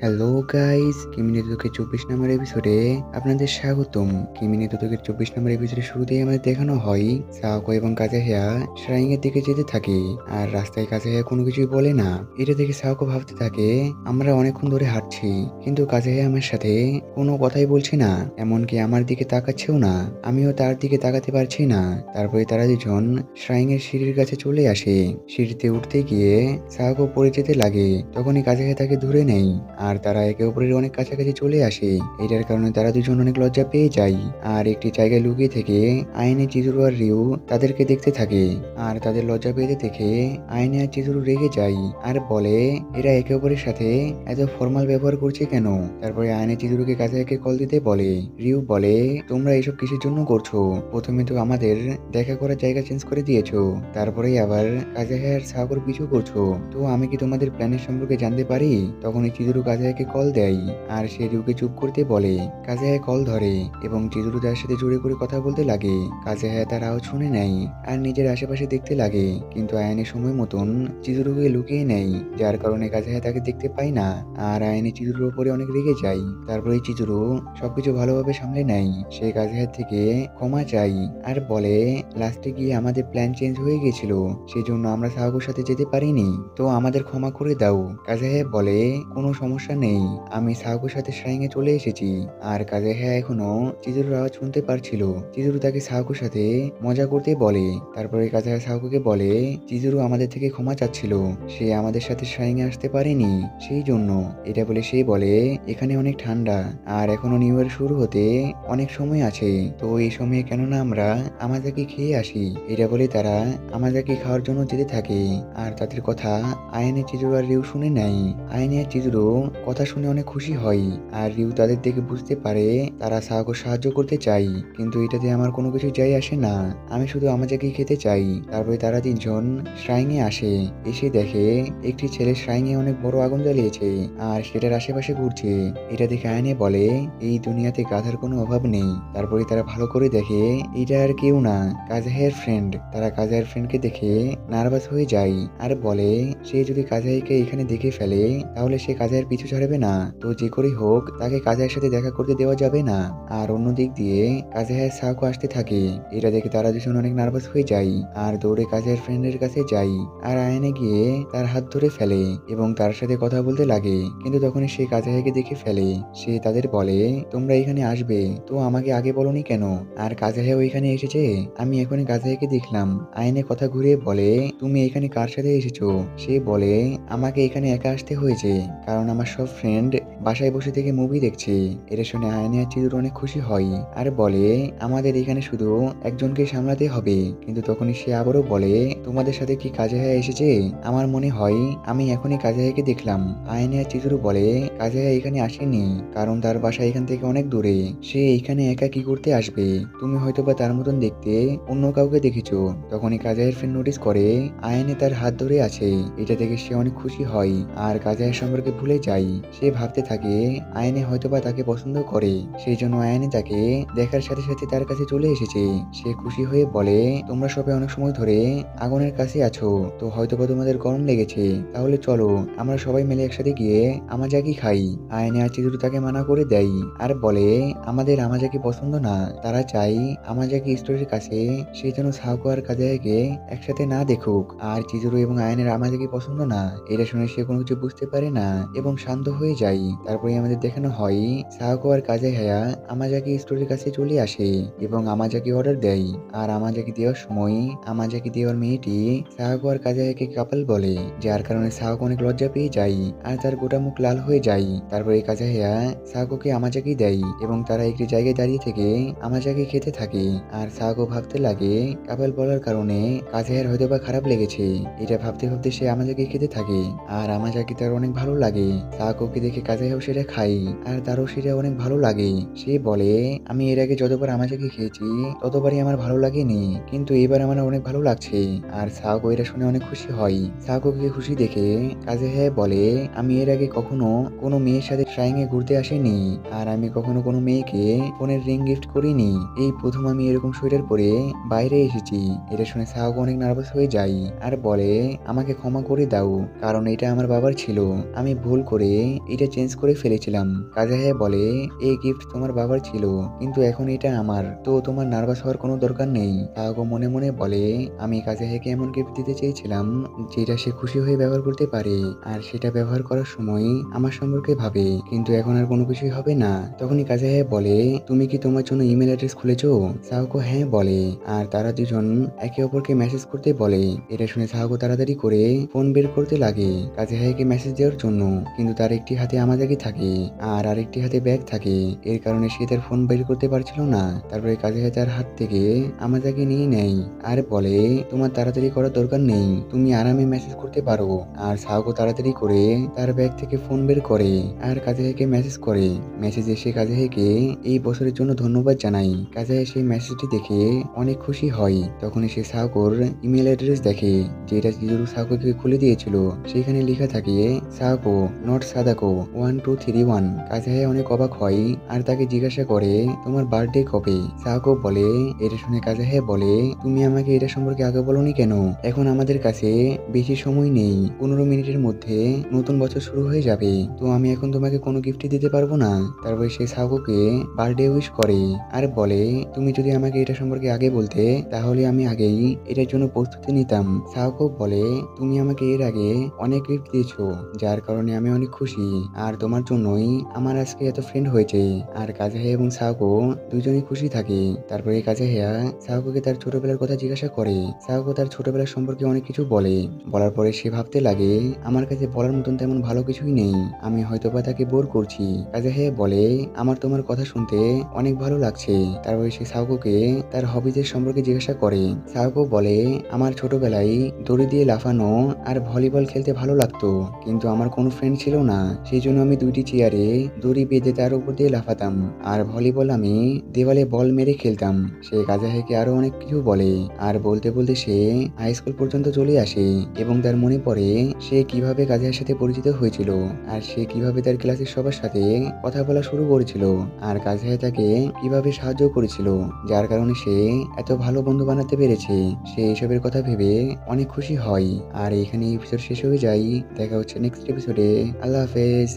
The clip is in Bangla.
হ্যালো গাইস, কিমিনি তোকে 24 নম্বর এপিসোডে আপনাদের স্বাগতম। কিমিনি তোকে 24 নম্বর এপিসোডের শুরুতেই আমাদের দেখানো হয় সাওকো এবং কাজেহিয়া শ্রাইং এর দিকে যেতে থাকে। আর রাস্তায় কাজেহিয়া কোনো কিছুই বলে না। এটা দেখে সাওকো ভাবতে থাকে, আমরা অনেকক্ষণ ধরে হাঁটছি, কিন্তু কাজেহিয়া আমার সাথে কোনো কথাই বলছে না, এমনকি আমার দিকে তাকাচ্ছেও না। আমিও তার দিকে তাকাতে পারছি না। তারপরে তারা দুজন শ্রাইং এর সিঁড়ির কাছে চলে আসে। সিঁড়িতে উঠতে গিয়ে সাওকো পড়ে যেতে লাগে। তখনই কাজেহিয়া তাকে ধরে নেয়। আর তারা একে অপরের অনেক কাছাকাছি চলে আসে। এটার কারণে তারা দুজন অনেক লজ্জা পেয়ে যায়। আর একটি জায়গায় লুকিয়ে থেকে আইনে, চিজুরু আর রিউ তাদেরকে দেখতে থাকে। আর তাদের লজ্জা পেতে দেখে আইনে আর চিজুরু রেগে যায় আর বলে, এরা একে অপরের সাথে এত ফর্মাল ব্যবহার করছে কেন? তারপরে আইনে চিজুরুকে কাজেকে কল দিতে বলে। রিউ বলে, তোমরা এসব কিসের জন্য করছো? প্রথমে তো আমাদের দেখা করার জায়গা চেঞ্জ করে দিয়েছো, তারপরেই আবার কাজেহে আর সাগর পিছু করছো। তো আমি কি তোমাদের প্ল্যানের সম্পর্কে জানতে পারি? তখনই চিজুরু কাজেহাকে কল দেয় আর সে রিউকে চুপ করতে বলে। কাজেহা কল ধরে এবং চিজুরু তার সাথে জোরে করে কথা বলতে লাগে। কাজেহা তার আওয়াজ শুনে নেয় আর নিজের আশেপাশে দেখতে লাগে, কিন্তু আয়নে সময় মতন চিজুরুকে লুকিয়ে নেয়, যার কারণে কাজেহা তাকে দেখতে পায় না। আর আয়নে চিজুরুর উপরে অনেক রেগে যায়। তারপরে চিজুরু সবকিছু ভালোভাবে সামলে নেয়। সে কাজেহার থেকে ক্ষমা চাই আর বলে, লাস্টে গিয়ে আমাদের প্ল্যান চেঞ্জ হয়ে গেছিল, সেজন্য আমরা সাহাগুর সাথে যেতে পারিনি, তো আমাদের ক্ষমা করে দাও। কাজেহে বলে, কোনো সমস্যা নেই, আমি সাহাগুর সাথে শ্রাইং এ চলে এসেছি। আর কাজেহে এখনো চিজুরুর আওয়াজ শুনতে পারছিল। চিজুরু তাকে সাহাগুর সাথে মজা করতে বলে। তারপরে কাজেহে সাহাগুকে বলে, চিজুরু আমাদের থেকে ক্ষমা চাচ্ছিল, সে আমাদের সাথে শ্রাইং এ আসতে পারেনি, সেই জন্য। এটা বলে সে বলে, এখানে অনেক ঠান্ডা আর এখনো নিউ ইয়ার শুরু হতে অনেক সময় আছে, তো এই সময়ে কেননা আমরা আমাজাকি খেয়ে আসি। এটা বলে তারা আমাজাকি খাওয়ার জন্য যেতে থাকে। আর তাদের কথা আয়নে, চিজুরু আর রিউ শুনে নেয়। আয়নে আর চিজুরু কথা শুনে অনেক খুশি হয়। আর রিউ তাদের দেখে বুঝতে পারে তারা সাহাকে সাহায্য করতে চাই, কিন্তু এটাতে আমার কোনো কিছু যাই আসে না, আমি শুধু আমাজাকি খেতে চাই। তারপরে তারা তিনজন শ্রাইং এ আসে। এসে দেখে একটি ছেলে শ্রাইং এ অনেক বড় আগুন জ্বালিয়েছে আর সেটার আশেপাশে ঘুরছে। এটা দেখে আয়নে বলে, এই দুনিয়াতে গাধার কোনো অভাব নেই। তারপরে তারা ভালো করে দেখে এটা আর কেউ না, কাজেহের ফ্রেন্ড। তারা কাজেহের ফ্রেন্ডকে দেখে নার্ভাস হয়ে যায় আর বলে, সে যদি কাজেহিকে এখানে দেখে ফেলে তাহলে সে কাজেহের পিছু ছাড়বে না, তো যে করেই হোক তাকে কাজেহের সাথে দেখা করতে দেওয়া যাবে না। আর অন্য দিক দিয়ে কাজেহের সাহকো আসতে থাকে। এটা দেখে তারা দুজন অনেক নার্ভাস হয়ে যায় আর দৌড়ে কাজেহের ফ্রেন্ডের কাছে যায়। আর আয়নে গিয়ে তার হাত ধরে ফেলে এবং তার সাথে কথা বলতে লাগে, কিন্তু তখনই সে কাজেহিকে দেখে ফেলে। সে তাদের বলে, তোমরা এখানে আসবে, তো আমাকে আগে বলনি কেন? আর কাজেহেও এখানে এসেছে, আমি এখনই কাজেহিকে দেখলাম। আয়নে কথা ঘুরিয়ে বলে, তুমি এখানে কার সাথে এসেছো? সে বলে, আমাকে এখানে একা আসতে হয়েছে, কারণ আমার সব ফ্রেন্ড বাসায় বসে থেকে মুভি দেখছে। এটা শুনে আয়নে আর চিজুর অনেক খুশি হয় আর বলে, আমাদের এখানে শুধু একজনকে সামলাতে হবে। কিন্তু তখনই সে আবারও বলে, তোমাদের সাথে কি কাজেহা এসেছে? আমার মনে হয় আমি এখনই কাজেহাকে দেখলাম। আয়নে আর চিজুরু বলে, কাজেহা এখানে আসেনি, কারণ তার বাসা এখান থেকে অনেক দূরে, সে এখানে একা কি করতে আসবে? তুমি হয়তোবা তার মতন দেখতে অন্য কাউকে দেখেছো। তখনই কাজেহের ফ্রেন্ড নোটিস করে আয়নে তার হাত ধরে আছে। এটা দেখে সে অনেক খুশি হয় আর কাজেহের সম্পর্কে ভুলে যায়। সে ভাবতে থাকে আয়নে হয়তোবা তাকে পছন্দ করে, সেই জন্য আয়নে তাকে দেখার সাথে সাথে তার কাছে চলে এসেছে। সে খুশি হয়ে বলে, তোমরা সবাই অনেক সময় ধরে আগুনের কাছে আছো, তো হয়তোবা তোমাদের গরম লেগেছে, তাহলে চলো আমরা সবাই মিলে একসাথে গিয়ে আমাজাকি খাই। আয়নে আর চিজুরু তাকে মানা করে দেয় আর বলে, আমাদের আমাজাকি পছন্দ না, তারা চাই আমাজাকি স্টোরের কাছে, সেই জন্য সাওকো আর কাজেহাকে একসাথে না দেখুক। আর চিজুরু এবং আয়নের আমাজাকি পছন্দ না। এটা শুনে সে কোনো কিছু বুঝতে পারে না এবং শান্ত হয়ে যায়। তারপরে আমাদের দেখানো হয় সাওকো আর কাজেহায়া আমাজাকি স্টোরের কাছে চলে আসে এবং আমাজাকি অর্ডার দেয়। আর আমাজাকি দেওয়ার সময় আমাজাকি দেওয়ার মেয়েটি সাওকো আর কাজেহাকে কাপল বলে, যার কারণে সাওকো অনেক লজ্জা পেয়ে যায় আর তার গোটা মুখ লাল হয়ে যায়। তারপরে কাজেহায়া সাওকোকে আমাজাকি দেয় এবং তারা একটি জায়গায় দাঁড়িয়ে থেকে আমাজাকি খেতে থাকে। আর সাওকো ভাবতে লাগে কাপল বলার কারণে কাজেহার হয়তোবা খারাপ লেগেছে। এটা ভাবতে ভাবতে সে আমাজাকি খেতে থাকে আর আমাজাকি তার অনেক ভালো লাগে। সাওকোকে দেখে কাজেহাও সেটা খায় আর তারও সেটা অনেক ভালো লাগে। সে বলে, আমি এর আগে যতবার আমাজাকি খেয়েছি ততবারই আমার ভালো লাগেনি, কিন্তু এবার আমার অনেক ভালো লাগছে। আর সাওকো এটা শুনে অনেক খুশি হয়। সাওকোকে খুশি দেখে কাজেহা বলে, আমি এর আগে কখনো কোনো মেয়ের সাথে শ্রাইং এ ঘুরতে আসিনি আর আমি কখনো কোনো মেয়েকে ফোনের রিং গিফট করিনি, এই প্রথম আমি এরকম সোয়েটার পরে বাইরে এসেছি। এটা শুনে সাওকো অনেক নার্ভাস হয়ে যায় আর বলে, আমাকে ক্ষমা করে দাও, কারণ এটা আমার বাবার ছিল, আমি ভুল করে করে এটা চেঞ্জ করে ফেলেছিলাম। কাজে হ্যাঁ বলে, এই গিফট তোমার বাবার ছিল, কিন্তু এখন এটা আমার, তো তোমার নার্ভাস হওয়ার কোনো দরকার নেই। সাওকো মনে মনে বলে, আমি কাজে হ্যাঁকে এমন গিফট দিতে চেয়েছিলাম যেটা সে খুশি হয়ে ব্যবহার করতে পারে, আর সেটা ব্যবহার করার সময় আমার সম্পর্কে ভাবে, কিন্তু এখন আর কোনো কিছুই হবে না। তখনই কাজে হ্যাঁ বলে, তুমি কি তোমার জন্য ইমেল অ্যাড্রেস খুলেছো? সাওকো হ্যাঁ বলে, আর তারা দুজন একে অপরকে মেসেজ করতে বলে। এটা শুনে সাওকো তাড়াতাড়ি করে ফোন বের করতে লাগে কাজে হ্যাঁকে মেসেজ দেওয়ার জন্য, কিন্তু তার একটি হাতে আমাজাকি থাকে আর আরেকটি হাতে ব্যাগ থাকে, এর কারণে সে তার ফোন বের করতে পারছিল না। তারপরে কাজে হ্যাঁ তার হাত থেকে আমাজাকি নিয়ে নেয় আর বলে, তোমার তাড়াতাড়ি করার দরকার নেই, তুমি আরামে মেসেজ করতে পারো। আর সাওকো তাড়াতাড়ি করে তার ব্যাগ থেকে ফোন বের করে আর কাজে হ্যাঁকে মেসেজ করে। মেসেজে সে কাজে হ্যাঁকে এই বছরের জন্য ধন্যবাদ জানাই। কাজে হ্যাঁ সেই মেসেজটি দেখে অনেক খুশি হয়। তখনই সে সাওকোর ইমেল অ্যাড্রেস দেখে, যেটা চিজুরু সাওকোকে খুলে দিয়েছিল। সেখানে লেখা থাকে, সাওকো নট সাদাকো 1231। কাজে হ্যাঁ অনেক অবাক হয় আর তাকে জিজ্ঞাসা করে, তোমার বার্থডে কবে? সাওকো বলে, এটা শুনে কাজে হ্যাঁ বলে, তুমি আমাকে এটা সম্পর্কে আগে বলোনি কেন? এখন আমাদের কাছে বেশি সময় নেই, 15 মিনিটের মধ্যে নতুন বছর শুরু হয়ে যাবে, তো আমি এখন তোমাকে কোনো গিফটই দিতে পারবো না। তারপরে সে সাওকোকে বার্থডে উইশ করে আর বলে, তুমি যদি আমাকে এটা সম্পর্কে আগে বলতে তাহলে আমি আগেই এটার জন্য প্রস্তুতি নিতাম। সাওকো বলে, তুমি আমাকে এর আগে অনেক গিফট দিয়েছো, যার কারণে আমি অনেক খুশি, আর তোমার জন্যই আমার আজকে এত ফ্রেন্ড হয়েছে। আর কাজেহা এবং সাওকো দুজনেই খুশি থাকে। তারপরে কাজেহা সাওকোকে তার ছোটবেলার কথা জিজ্ঞাসা করে। সাওকো তার ছোটবেলার সম্পর্কে অনেক কিছু বলে। বলার পরে সে ভাবতে লাগে, আমার কাছে বলার মতন তেমন ভালো কিছুই নেই, আমি হয়তোবা তাকে বোর করছি। কাজেহা বলে, আমার তোমার কথা শুনতে অনেক ভালো লাগছে। তারপরে সে সাওকোকে তার হবিজের সম্পর্কে জিজ্ঞাসা করে। সাওকো বলে, আমার ছোটবেলায় দড়ি দিয়ে লাফানো আর ভলিবল খেলতে ভালো লাগতো, কিন্তু আমার কোনো ফ্রেন্ড ছিল না, সেই জন্য আমি 2টি চেয়ারে দড়ি বেঁধে তার উপর দিয়ে লাফাতাম, আর ভলিবল আমি দেওয়ালে বল মেরে খেলতাম। সে কাজাহেকে আরো অনেক কিছু বলে, আর বলতে বলতে সে হাই স্কুল পর্যন্ত চলে আসে এবং তার মনে পড়ে সে কিভাবে কাজাহের সাথে পরিচিত হয়েছিল, আর সে কিভাবে তার ক্লাসের সবার সাথে কথা বলা শুরু করেছিল, আর কাজাহে তাকে কিভাবে সাহায্য করেছিল, যার কারণে সে এত ভালো বন্ধু বানাতে পেরেছে। সে এসবের কথা ভেবে অনেক খুশি হয়। আর এখানে এপিসোড শেষ হয়ে যায়। দেখা হচ্ছে নেক্সট এপিসোডে। আল্লাহ হাফেজ।